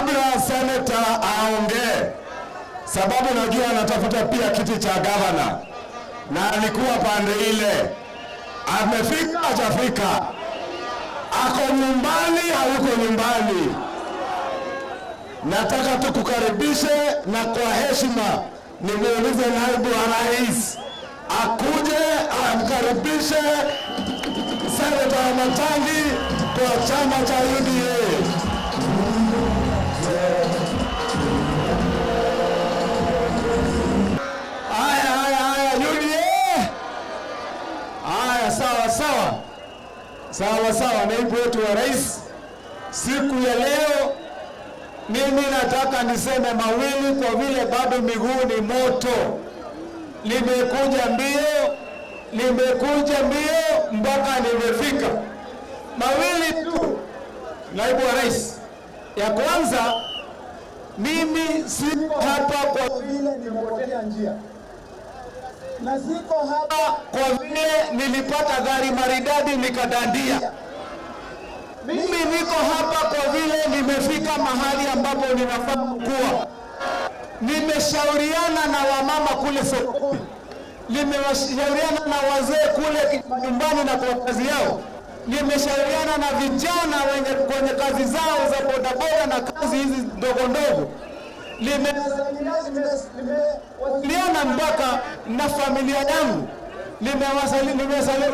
kabla seneta aongee, sababu najua anatafuta pia kiti cha gavana na alikuwa pande ile, amefika hajafika, ako nyumbani hayuko nyumbani. Nataka tukukaribishe na kwa heshima nimuulize naibu wa rais akuje amkaribishe seneta Wamatangi kwa chama cha UDA. Haya UDA. Haya, sawa. Naibu wetu wa rais, siku ya leo mimi nataka niseme mawili kwa vile bado miguu ni moto. Nimekuja mbio mpaka nimefika. Mawili tu, naibu wa rais. Ya kwanza, mimi siko hapa kwa vile nimepotea njia, na siko hapa kwa vile nilipata gari maridadi nikadandia. Mimi niko hapa kwa vile nimefika mahali ambapo ninafaa kuwa. Nimeshauriana na wamama kule sokoni, nimeshauriana na wazee kule nyumbani na kwa kazi yao, nimeshauriana na vijana kwenye kazi zao za bodaboda na kazi hizi ndogo ndogo, nimewasiliana mpaka na familia yangu,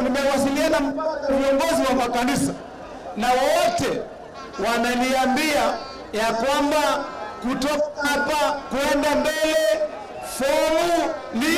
nimewasiliana mpaka viongozi wa makanisa, na wote wananiambia ya kwamba kutoka hapa kwenda mbele fomu ni